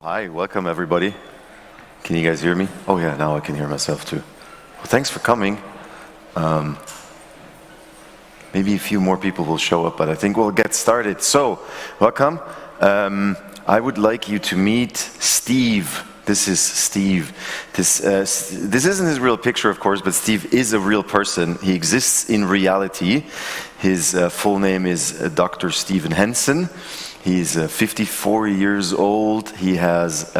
Hi, welcome everybody. Can you guys hear me? Oh yeah, now I can hear myself too. Well, thanks for coming. Maybe a few more people will show up, but I think we'll get started. So, welcome. I would like you to meet Steve. This is Steve. This isn't his real picture, of course, but Steve is a real person. He exists in reality. His full name is Dr. Stephen Henson. He's 54 years old. He has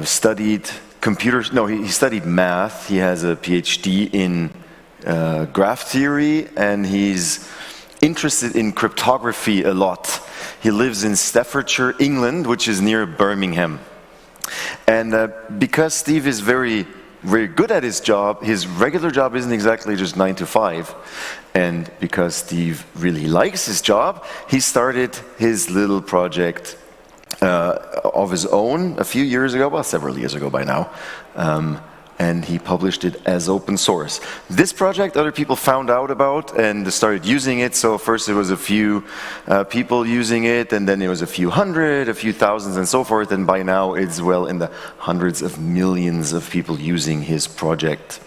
studied he studied math. He has a PhD in graph theory, and he's interested in cryptography a lot. He lives in Staffordshire, England, which is near Birmingham. And because Steve is very good at his job, his regular job isn't exactly just 9 to 5. And because Steve really likes his job, he started his little project of his own a few years ago, well, several years ago by now. And he published it as open source. This project other people found out about and started using it. So first it was a few people using it, and then it was a few hundred, a few thousands, and so forth. And by now it's well in the hundreds of millions of people using his project.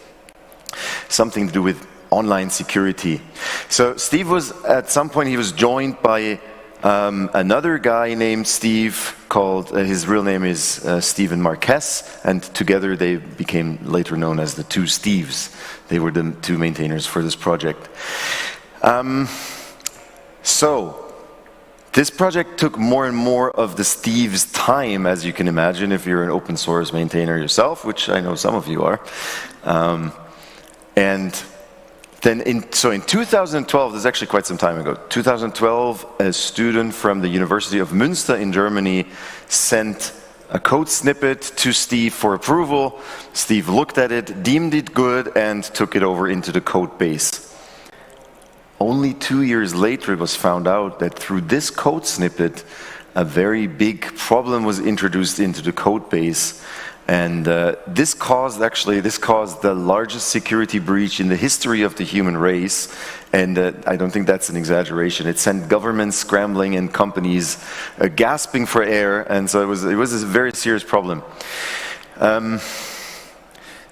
Something to do with online security. So Steve was, at some point, he was joined by another guy named Steve, called, his real name is Stephen Marquez, and together they became later known as the two Steves. They were the two maintainers for this project. So, this project took more and more of the Steve's time, as you can imagine, if you're an open source maintainer yourself, which I know some of you are. And then in 2012, this is actually quite some time ago, 2012, a student from the University of Münster in Germany sent a code snippet to Steve for approval. Steve looked at it, deemed it good, and took it over into the code base. Only 2 years later, it was found out that through this code snippet, a very big problem was introduced into the code base. And this caused the largest security breach in the history of the human race, and I don't think that's an exaggeration. It sent governments scrambling and companies gasping for air, and so it was a very serious problem.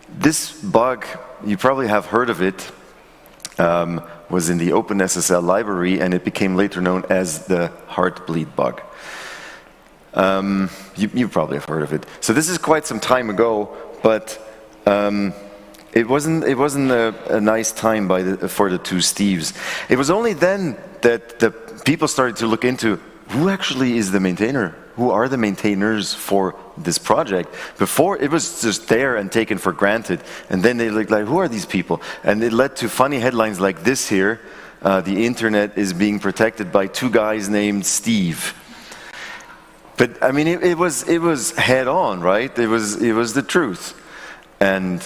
This bug, you probably have heard of it, was in the OpenSSL library, and it became later known as the Heartbleed Bug. You probably have heard of it. So this is quite some time ago, but it wasn't a nice time for the two Steves. It was only then that the people started to look into who actually is the maintainer, who are the maintainers for this project. Before, it was just there and taken for granted, and then they looked like, who are these people? And it led to funny headlines like this here: the internet is being protected by two guys named Steve. But I mean, it was head on, right? It was the truth. And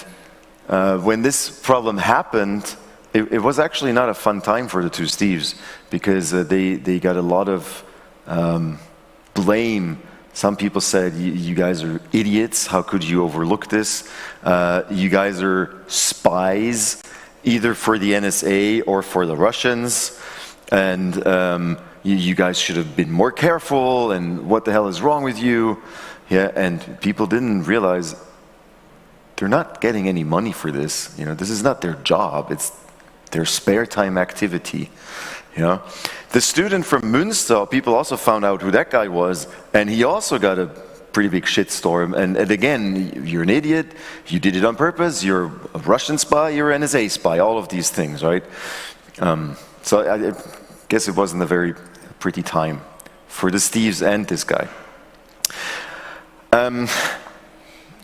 when this problem happened, it was actually not a fun time for the two Steves, because they got a lot of blame. Some people said, you guys are idiots, how could you overlook this? You guys are spies, either for the NSA or for the Russians. And you guys should have been more careful, and what the hell is wrong with you? Yeah, and people didn't realize they're not getting any money for this. You know, this is not their job, it's their spare time activity. You know, the student from Münster, people also found out who that guy was, and he also got a pretty big shitstorm. And again, you're an idiot, you did it on purpose, you're a Russian spy, you're an NSA spy, all of these things, right? So I guess it wasn't a very pretty time for the Steves and this guy.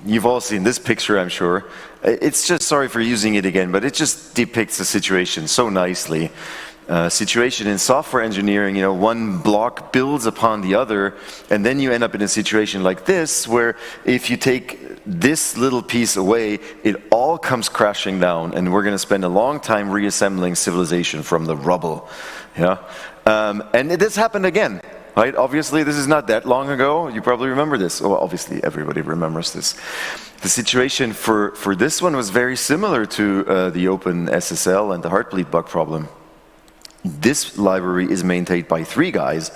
You've all seen this picture, I'm sure. It's just, sorry for using it again, but it just depicts the situation so nicely. Situation in software engineering, you know, one block builds upon the other, and then you end up in a situation like this, where if you take this little piece away, it all comes crashing down, and we're going to spend a long time reassembling civilization from the rubble. Yeah, and this happened again, right? Obviously, this is not that long ago. You probably remember this. Well, obviously, everybody remembers this. The situation for this one was very similar to the OpenSSL and the Heartbleed Bug problem. This library is maintained by three guys.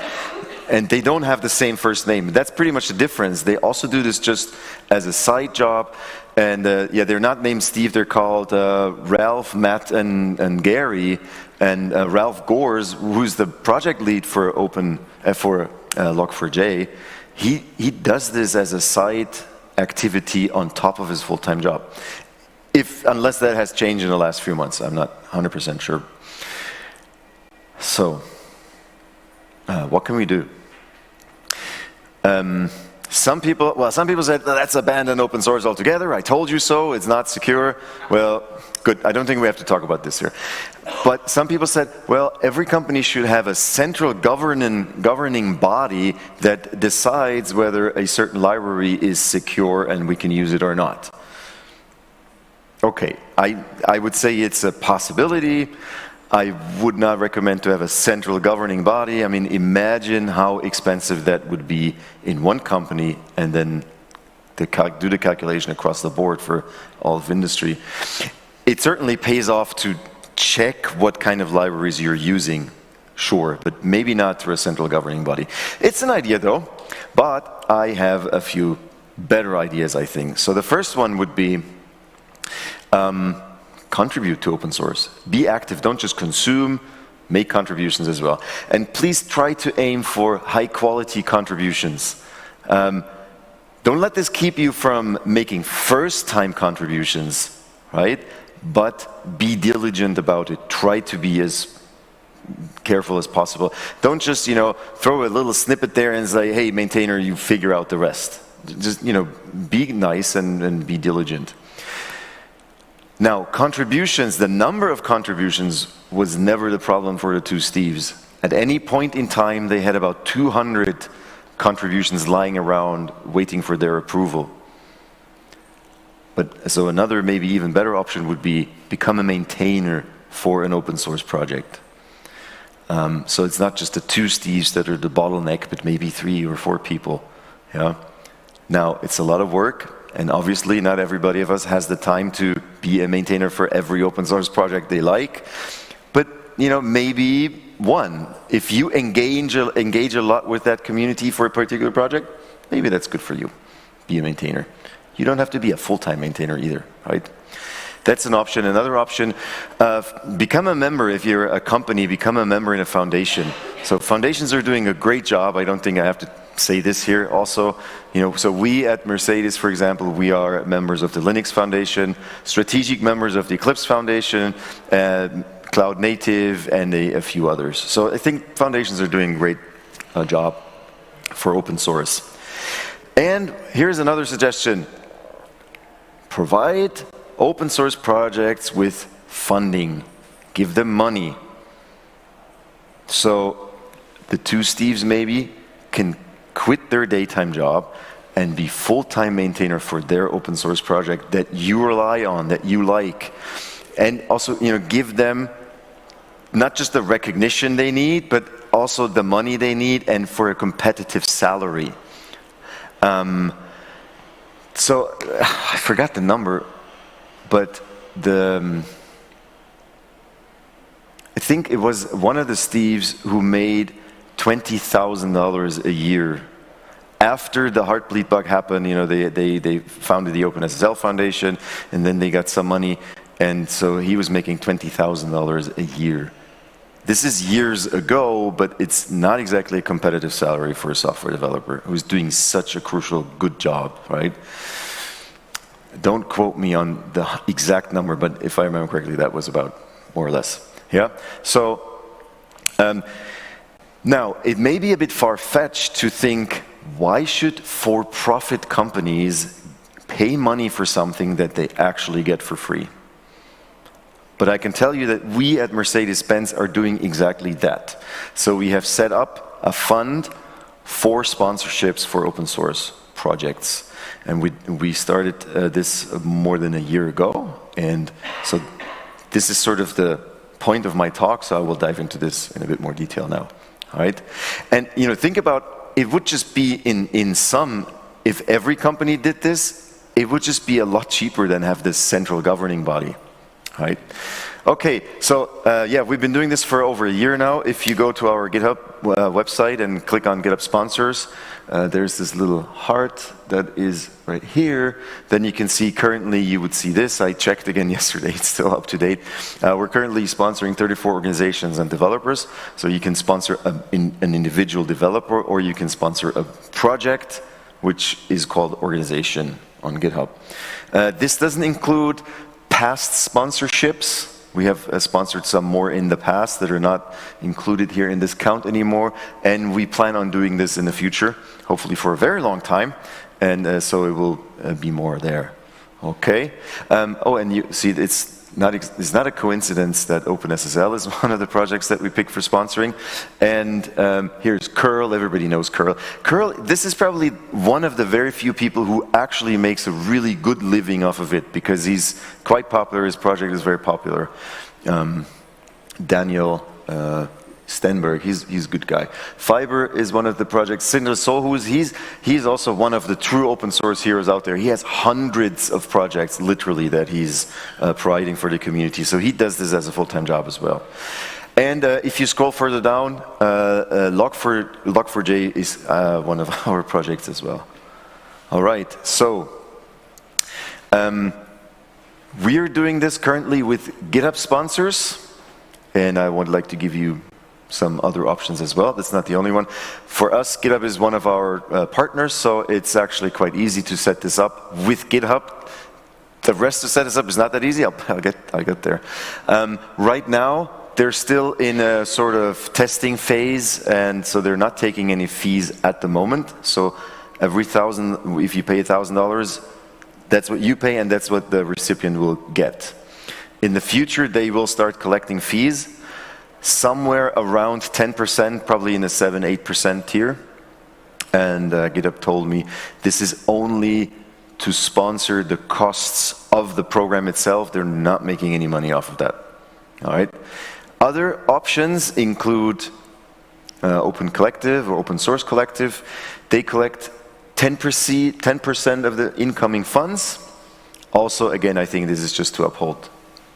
and they don't have the same first name. That's pretty much the difference. They also do this just as a side job, and yeah, they're not named Steve. They're called Ralph, Matt, and Gary. And Ralph Gores, who's the project lead for Log4j, he does this as a side activity on top of his full-time job. Unless that has changed in the last few months, I'm not 100% sure. So, what can we do? Some people said, let's abandon open source altogether. I told you so, it's not secure. Well, good, I don't think we have to talk about this here. But some people said, well, every company should have a central governing body that decides whether a certain library is secure and we can use it or not. Okay, I would say it's a possibility. I would not recommend to have a central governing body. I mean, imagine how expensive that would be in one company and then do the calculation across the board for all of industry. It certainly pays off to check what kind of libraries you're using, sure, but maybe not through a central governing body. It's an idea though, but I have a few better ideas, I think. So the first one would be contribute to open source. Be active, don't just consume, make contributions as well. And please try to aim for high quality contributions. Don't let this keep you from making first time contributions, right? But be diligent about it. Try to be as careful as possible. Don't just, throw a little snippet there and say, hey, maintainer, you figure out the rest. Just, be nice and be diligent. Now, contributions, the number of contributions was never the problem for the two Steves. At any point in time, they had about 200 contributions lying around waiting for their approval. But so another, maybe even better option would be become a maintainer for an open source project. So it's not just the two Steves that are the bottleneck, but maybe 3 or 4 people. Yeah. Now, it's a lot of work. And obviously, not everybody of us has the time to be a maintainer for every open source project they like. But, maybe one. If you engage a lot with that community for a particular project, maybe that's good for you. Be a maintainer. You don't have to be a full-time maintainer either, right? That's an option. Another option, become a member. If you're a company, become a member in a foundation. So foundations are doing a great job. I don't think I have to say this here also. So we at Mercedes, for example, we are members of the Linux Foundation, strategic members of the Eclipse Foundation, Cloud Native, and a few others. So I think foundations are doing a great job for open source. And here's another suggestion. Provide open source projects with funding. Give them money. So the two Steves maybe can quit their daytime job and be full-time maintainer for their open source project that you rely on, that you like. And also, give them not just the recognition they need, but also the money they need and for a competitive salary. So, I forgot the number, but I think it was one of the Steves who made $20,000 a year. After the Heartbleed Bug happened, they founded the OpenSSL Foundation, and then they got some money, and so he was making $20,000 a year. This is years ago, but it's not exactly a competitive salary for a software developer who's doing such a crucial, good job, right? Don't quote me on the exact number, but if I remember correctly, that was about more or less. Yeah. So now it may be a bit far-fetched to think, why should for-profit companies pay money for something that they actually get for free? But I can tell you that we at Mercedes-Benz are doing exactly that. So we have set up a fund for sponsorships for open source projects. And we started this more than a year ago. And so this is sort of the point of my talk, so I will dive into this in a bit more detail now. All right? And think about, it would just be in sum, if every company did this, it would just be a lot cheaper than have this central governing body. Right? Okay, so yeah, we've been doing this for over a year now. If you go to our GitHub website and click on GitHub sponsors, there's this little heart that is right here. Then you can see currently, you would see this. I checked again yesterday, it's still up to date. We're currently sponsoring 34 organizations and developers. So you can sponsor an individual developer, or you can sponsor a project, which is called organization on GitHub. This doesn't include past sponsorships. We have sponsored some more in the past that are not included here in this count anymore, and we plan on doing this in the future, hopefully for a very long time, and so it will be more there. Okay. Oh, and you see, it's not a coincidence that OpenSSL is one of the projects that we picked for sponsoring. And here's Curl. Everybody knows Curl. Curl, this is probably one of the very few people who actually makes a really good living off of it, because he's quite popular. His project is very popular. Daniel Stenberg, he's a good guy. Fiber is one of the projects. Sindre Solhus, he's also one of the true open source heroes out there. He has hundreds of projects, literally, that he's providing for the community. So he does this as a full-time job as well. And if you scroll further down, Log4j is one of our projects as well. All right, so we are doing this currently with GitHub sponsors, and I would like to give you some other options as well. That's not the only one. For us, GitHub is one of our partners, so it's actually quite easy to set this up with GitHub. The rest to set this up is not that easy. I'll get there. Right now, they're still in a sort of testing phase, and so they're not taking any fees at the moment. So every $1,000, if you pay $1,000, that's what you pay, and that's what the recipient will get. In the future, they will start collecting fees, somewhere around 10%, probably in the 7-8% tier. And GitHub told me this is only to sponsor the costs of the program itself. They're not making any money off of that. All right. Other options include Open Collective or Open Source Collective. They collect 10% of the incoming funds. Also, again, I think this is just to uphold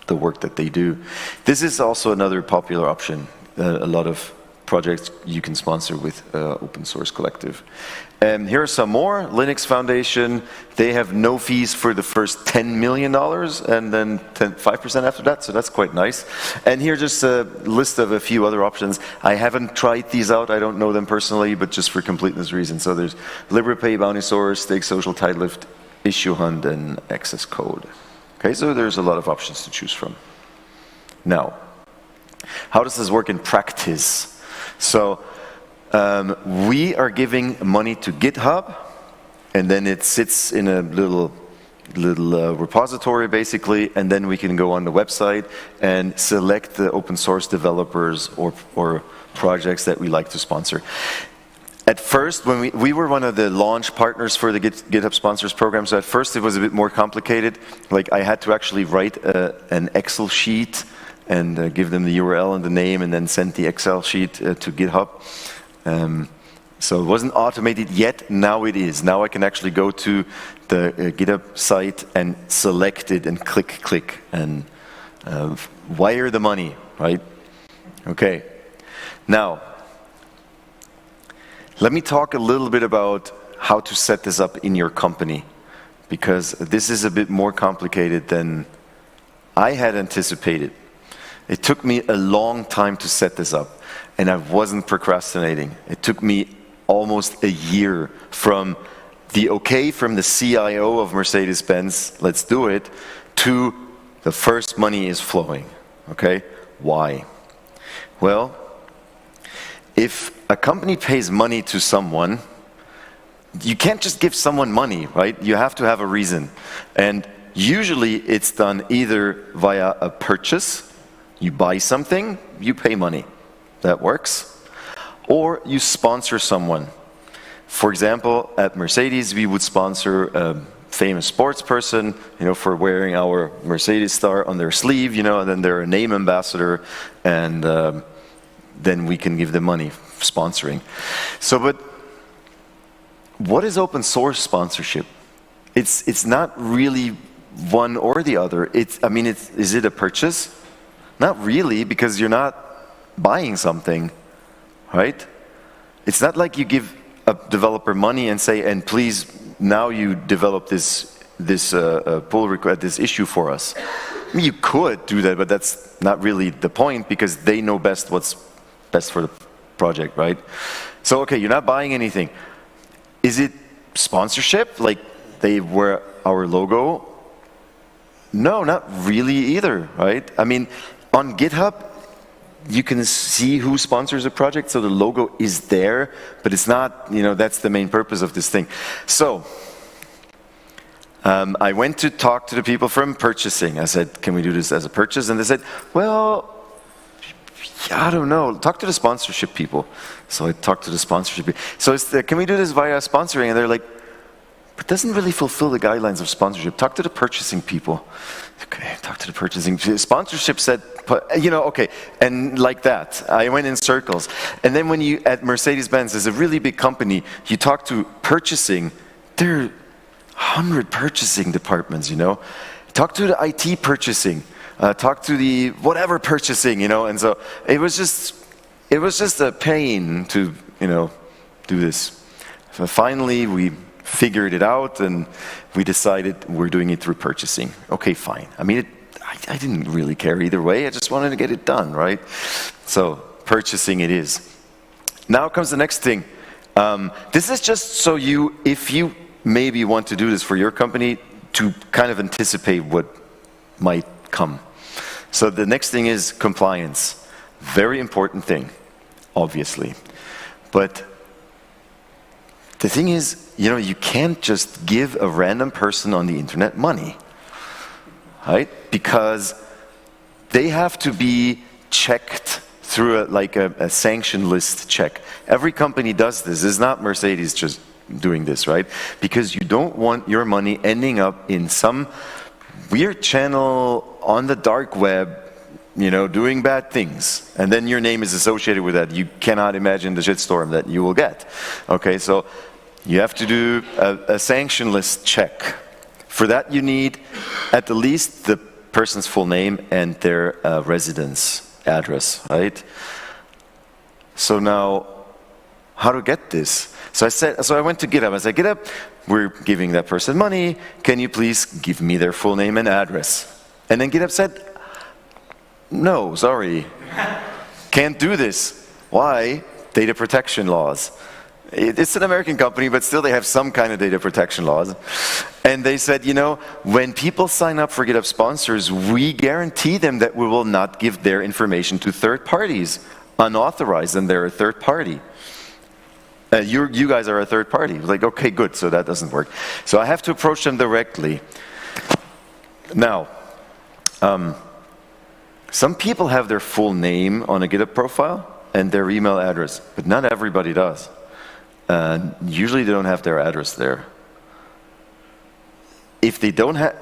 the work that they do. This is also another popular option. A lot of projects you can sponsor with Open Source Collective. Here are some more. Linux Foundation, they have no fees for the first $10 million, and then 5% after that, so that's quite nice. And here's just a list of a few other options. I haven't tried these out, I don't know them personally, but just for completeness reasons. So there's LibrePay, Bounty Source, Stake Social, Tidelift, Issue Hunt, and Access Code. Okay, so there's a lot of options to choose from. Now, how does this work in practice? So we are giving money to GitHub, and then it sits in a little repository basically, and then we can go on the website and select the open source developers or projects that we like to sponsor. At first, when we were one of the launch partners for the GitHub Sponsors program, so at first it was a bit more complicated. Like I had to actually write an Excel sheet and give them the URL and the name, and then send the Excel sheet to GitHub. So it wasn't automated yet, now it is. Now I can actually go to the GitHub site and select it and click and wire the money, right? Okay. Now, let me talk a little bit about how to set this up in your company, because this is a bit more complicated than I had anticipated. It took me a long time to set this up, and I wasn't procrastinating. It took me almost a year from the okay from the CIO of Mercedes-Benz, let's do it, to the first money is flowing. Okay? Why? Well, if a company pays money to someone, you can't just give someone money, right? You have to have a reason. And usually it's done either via a purchase, you buy something, you pay money. That works. Or you sponsor someone. For example, at Mercedes, we would sponsor a famous sports person, you know, for wearing our Mercedes star on their sleeve, you know, and then they're a name ambassador, and then we can give them money for sponsoring. So, but what is open source sponsorship? It's not really one or the other. Is it a purchase? Not really, because you're not buying something, right? It's not like you give a developer money and say, and please, now you develop this pull request, this issue for us. I mean, you could do that, but that's not really the point, because they know best what's best for the project, right? So, okay, you're not buying anything. Is it sponsorship? Like they wear our logo? No, not really either, right? I mean, on GitHub, you can see who sponsors a project, so the logo is there, but it's not, you know, that's the main purpose of this thing. So, I went to talk to the people from purchasing. I said, can we do this as a purchase? And they said, well, I don't know, talk to the sponsorship people. So I talked to the sponsorship people. So can we do this via sponsoring? And they're like, but it doesn't really fulfill the guidelines of sponsorship. Talk to the purchasing people. Okay, talk to the purchasing. Sponsorship said, you know, okay, and like that. I went in circles. And then when you, at Mercedes-Benz, is a really big company, you talk to purchasing, there are 100 purchasing departments, you know. Talk to the IT purchasing. Talk to the whatever purchasing, you know. And so it was just a pain to, you know, do this. So finally, we figured it out, and we decided we're doing it through purchasing. Okay, fine. I mean, I didn't really care either way. I just wanted to get it done, right? So purchasing it is. Now comes the next thing. This is just so you, if you maybe want to do this for your company, to kind of anticipate what might come. So the next thing is compliance. Very important thing, obviously. But the thing is, you know, you can't just give a random person on the internet money, right? Because they have to be checked through a sanction list check. Every company does this. It's not Mercedes just doing this, right? Because you don't want your money ending up in some weird channel on the dark web, you know, doing bad things. And then your name is associated with that. You cannot imagine the shitstorm that you will get. Okay, so you have to do a sanction list check. For that you need at the least the person's full name and their residence address, right? So now, how to get this? So I went to GitHub. I said, GitHub, we're giving that person money. Can you please give me their full name and address? And then GitHub said, no, sorry, can't do this. Why? Data protection laws. It's an American company, but still they have some kind of data protection laws. And they said, you know, when people sign up for GitHub sponsors, we guarantee them that we will not give their information to third parties, unauthorized, and they're a third party. You guys are a third party. Like, okay, good, so that doesn't work. So I have to approach them directly. Now, some people have their full name on a GitHub profile and their email address, but not everybody does. Usually they don't have their address there. If they don't have,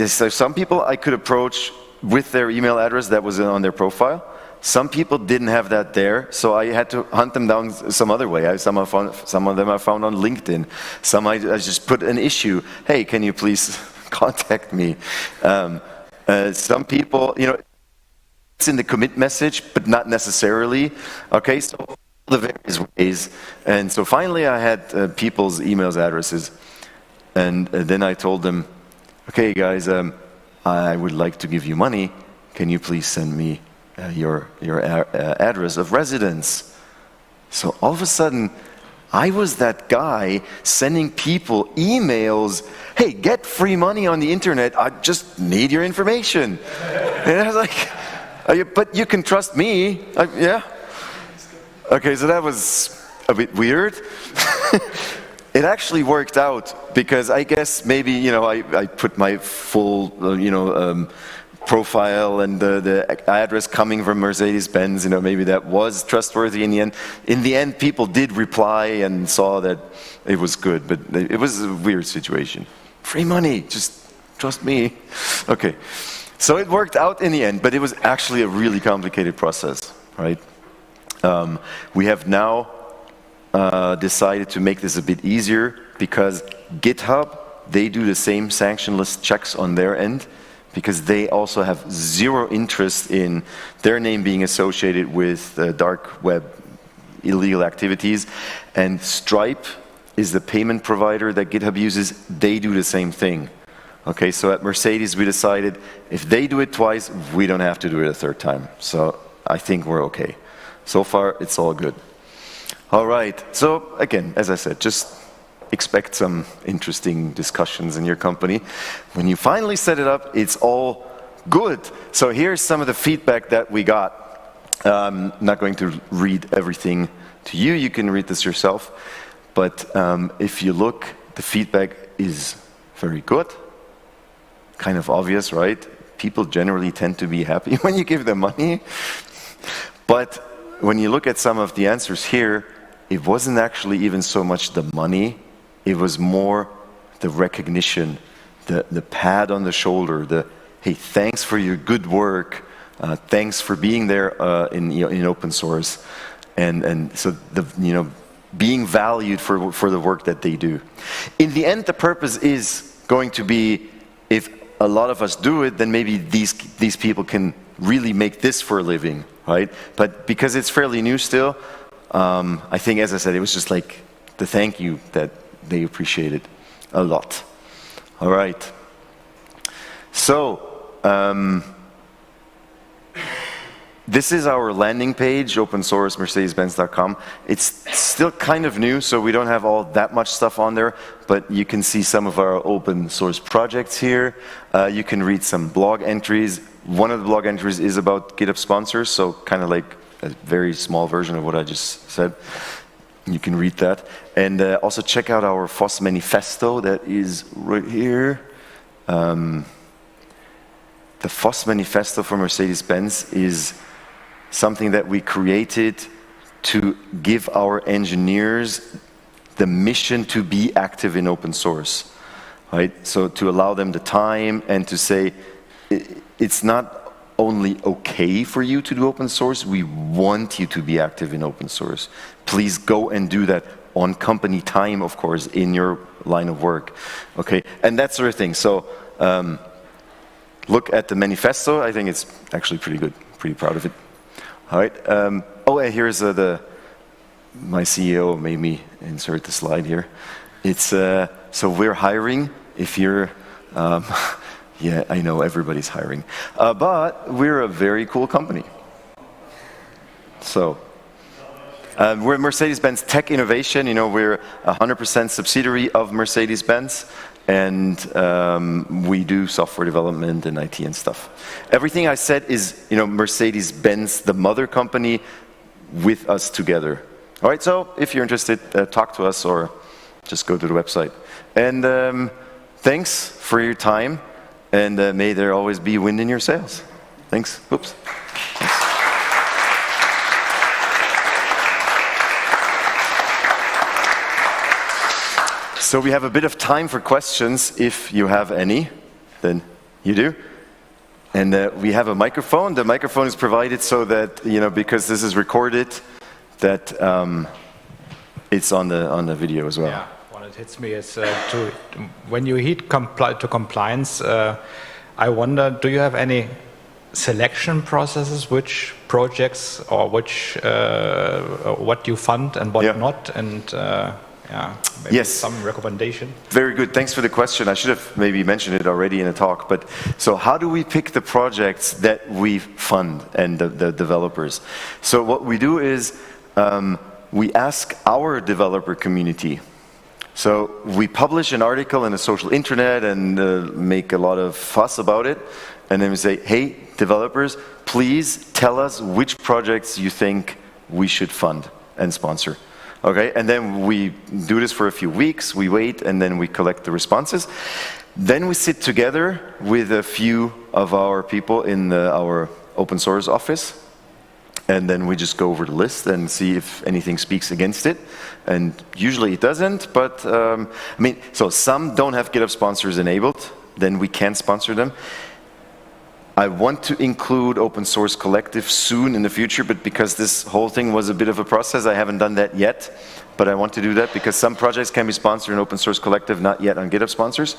so some people I could approach with their email address that was on their profile. Some people didn't have that there, so I had to hunt them down some other way. Some of them I found on LinkedIn. Some I just put an issue. Hey, can you please contact me? Some people, you know, it's in the commit message, but not necessarily. Okay, so the various ways. And so finally I had people's emails addresses. And then I told them, okay guys, I would like to give you money. Can you please send me your address of residence? So all of a sudden, I was that guy sending people emails, hey, get free money on the internet, I just need your information. And I was like, but you can trust me, yeah? Okay, so that was a bit weird. It actually worked out, because I guess maybe, you know, I put my full, profile and the address coming from Mercedes-Benz, you know, maybe that was trustworthy in the end. In the end, people did reply and saw that it was good, but it was a weird situation. Free money, just trust me. Okay, so it worked out in the end, but it was actually a really complicated process, right? We have now decided to make this a bit easier, because GitHub, they do the same sanction list checks on their end, because they also have zero interest in their name being associated with dark web illegal activities. And Stripe is the payment provider that GitHub uses. They do the same thing. Okay, so at Mercedes we decided if they do it twice, we don't have to do it a third time. So I think we're okay. So far, it's all good. All right, so again, as I said, just expect some interesting discussions in your company. When you finally set it up, it's all good. So here's some of the feedback that we got. I'm not going to read everything to you. You can read this yourself. But if you look, the feedback is very good. Kind of obvious, right? People generally tend to be happy when you give them money. But when you look at some of the answers here, it wasn't actually even so much the money. It was more the recognition, the pat on the shoulder, the, hey, thanks for your good work. Thanks for being there in open source. And so, being valued for the work that they do. In the end, the purpose is going to be, if a lot of us do it, then maybe these people can really make this for a living, right? But because it's fairly new still, I think, as I said, it was just like the thank you that they appreciated a lot. All right. So, this is our landing page, open source, mercedes-benz.com. It's still kind of new, so we don't have all that much stuff on there, but you can see some of our open source projects here. You can read some blog entries. One of the blog entries is about GitHub sponsors, so kind of like a very small version of what I just said. You can read that. And also check out our FOSS manifesto that is right here. The FOSS manifesto for Mercedes-Benz is something that we created to give our engineers the mission to be active in open source, right? So to allow them the time and to say, it's not only okay for you to do open source, we want you to be active in open source. Please go and do that on company time, of course, in your line of work, okay? And that sort of thing. So look at the manifesto. I think it's actually pretty good, pretty proud of it. All right. Oh, and here's my CEO made me insert the slide here. It's so we're hiring. If you're, yeah, I know everybody's hiring, but we're a very cool company. So we're Mercedes-Benz Tech Innovation. You know, we're 100% subsidiary of Mercedes-Benz. And we do software development and IT and stuff. Everything I said is, Mercedes-Benz, the mother company, with us together. All right, so if you're interested, talk to us or just go to the website. And thanks for your time, and may there always be wind in your sails. Thanks. Oops. Thanks. So we have a bit of time for questions. If you have any, then you do. And we have a microphone. The microphone is provided so that, because this is recorded, that it's on the video as well. Yeah, what it hits me is when you hit to compliance, I wonder, do you have any selection processes, which projects or which what you fund and what not, and maybe yes, some recommendation. Very good. Thanks for the question. I should have maybe mentioned it already in the talk. But so how do we pick the projects that we fund and the developers? So what we do is we ask our developer community. So we publish an article in the social internet and make a lot of fuss about it. And then we say, hey, developers, please tell us which projects you think we should fund and sponsor. Okay, and then we do this for a few weeks, we wait, and then we collect the responses. Then we sit together with a few of our people in our open source office, and then we just go over the list and see if anything speaks against it. And usually it doesn't, but so some don't have GitHub sponsors enabled, then we can't sponsor them. I want to include Open Source Collective soon in the future, but because this whole thing was a bit of a process, I haven't done that yet. But I want to do that because some projects can be sponsored in Open Source Collective, not yet on GitHub sponsors.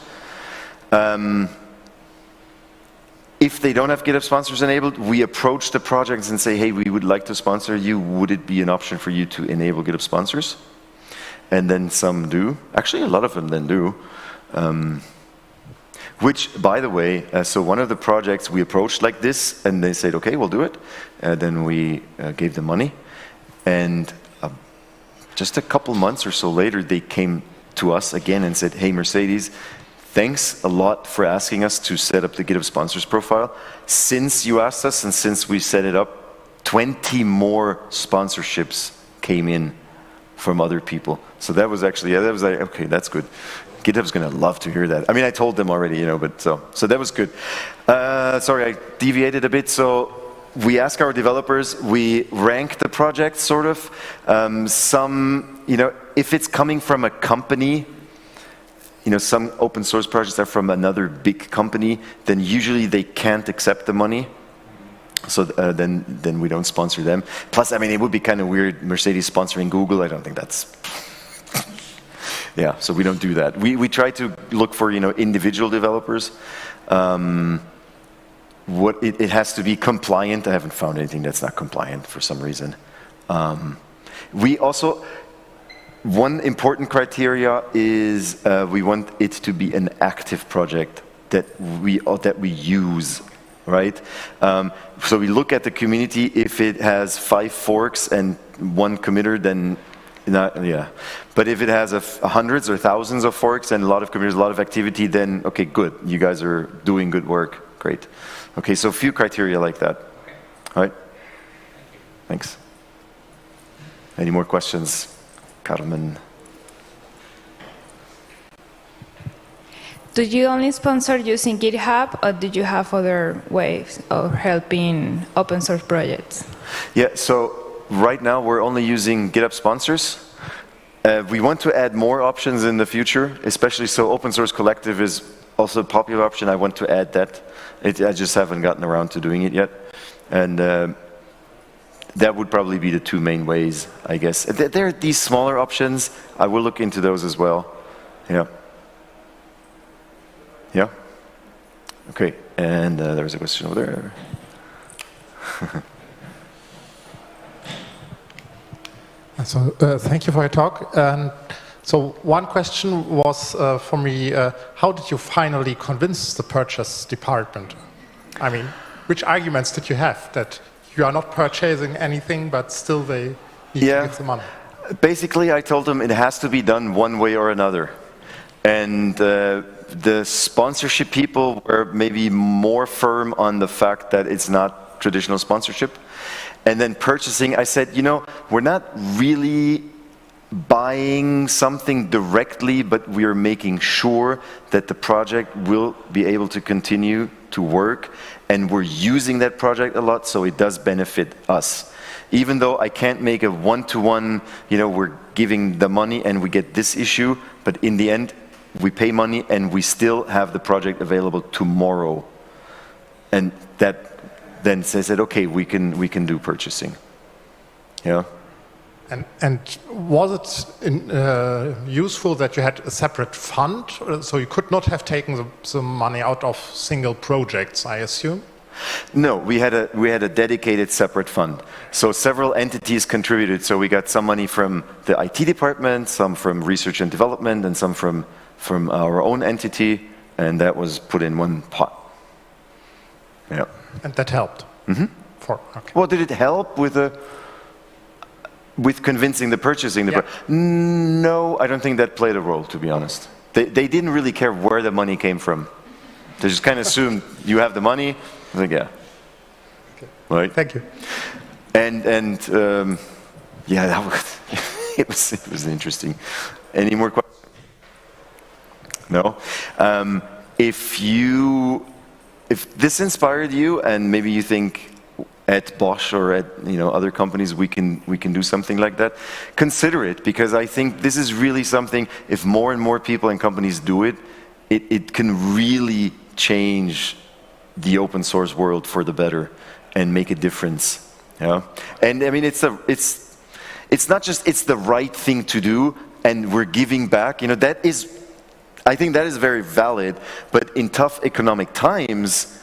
If they don't have GitHub sponsors enabled, we approach the projects and say, hey, we would like to sponsor you. Would it be an option for you to enable GitHub sponsors? And then some do. Actually, a lot of them then do. Which, by the way, so one of the projects we approached like this, and they said, okay, we'll do it. Then we gave them money. And just a couple months or so later, they came to us again and said, hey, Mercedes, thanks a lot for asking us to set up the GitHub sponsors profile. Since you asked us and since we set it up, 20 more sponsorships came in from other people. So that was actually, yeah, that was like, okay, that's good. GitHub's going to love to hear that. I mean, I told them already, you know, but so that was good. Sorry, I deviated a bit. So we ask our developers, we rank the project sort of. Some, you know, if it's coming from a company, you know, some open source projects are from another big company, then usually they can't accept the money. So then we don't sponsor them. Plus, I mean, it would be kind of weird, Mercedes sponsoring Google. I don't think that's... Yeah, so we don't do that. We try to look for, you know, individual developers. It has to be compliant. I haven't found anything that's not compliant for some reason. We also... One important criteria is we want it to be an active project that we use, right? So we look at the community. If it has 5 forks and 1 committer, then yeah. But if it has hundreds or thousands of forks and a lot of committers, a lot of activity, then okay, good. You guys are doing good work. Great. Okay, so a few criteria like that. Okay. All right. Thanks. Any more questions? Carmen. Do you only sponsor using GitHub, or did you have other ways of helping open source projects? Yeah, so right now we're only using GitHub sponsors. We want to add more options in the future, especially so open source collective is also a popular option. I want to add that. I just haven't gotten around to doing it yet. And that would probably be the 2 main ways, I guess. There are these smaller options. I will look into those as well. Yeah. Yeah? Okay, and there was a question over there. So, thank you for your talk. And so one question was for me, how did you finally convince the purchase department? I mean, which arguments did you have that you are not purchasing anything, but still they need to get the money? Basically, I told them it has to be done one way or another. And the sponsorship people were maybe more firm on the fact that it's not traditional sponsorship. And then purchasing, I said, you know, we're not really buying something directly, but we are making sure that the project will be able to continue to work, and we're using that project a lot, so it does benefit us. Even though I can't make a one-to-one, you know, we're giving the money and we get this issue, but in the end, we pay money and we still have the project available tomorrow. And that then says that, okay, we can do purchasing. Yeah. And was it useful that you had a separate fund, so you could not have taken the money out of single projects, I assume? No, we had a dedicated separate fund. So several entities contributed. So we got some money from the IT department, some from research and development, and some from our own entity, and that was put in one pot. Yeah. And that helped? Mm-hmm. Okay. Well, did it help with convincing the purchasing department? No, I don't think that played a role, to be honest. They didn't really care where the money came from. They just kind of assumed you have the money. I was like, yeah. Okay. Right. Thank you. And yeah, that was it was interesting. Any more questions? No. If this inspired you, and maybe you think at Bosch or at other companies we can do something like that, consider it, because I think this is really something. If more and more people and companies do it, it can really change the open source world for the better and make a difference. Yeah, and I mean it's not just it's the right thing to do, and we're giving back. That is, I think that is very valid. But in tough economic times,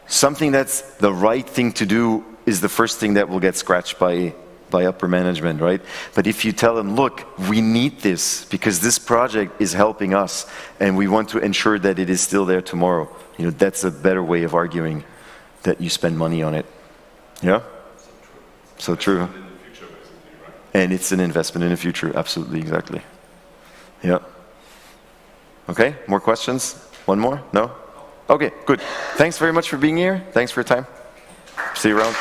something that's the right thing to do is the first thing that will get scratched by upper management, right? But if you tell them, look, we need this because this project is helping us and we want to ensure that it is still there tomorrow, you know, that's a better way of arguing that you spend money on it. Yeah? So true. And it's an investment in the future, absolutely, exactly. Yeah. Okay, more questions? One more? No? Okay, good. Thanks very much for being here. Thanks for your time. See you around.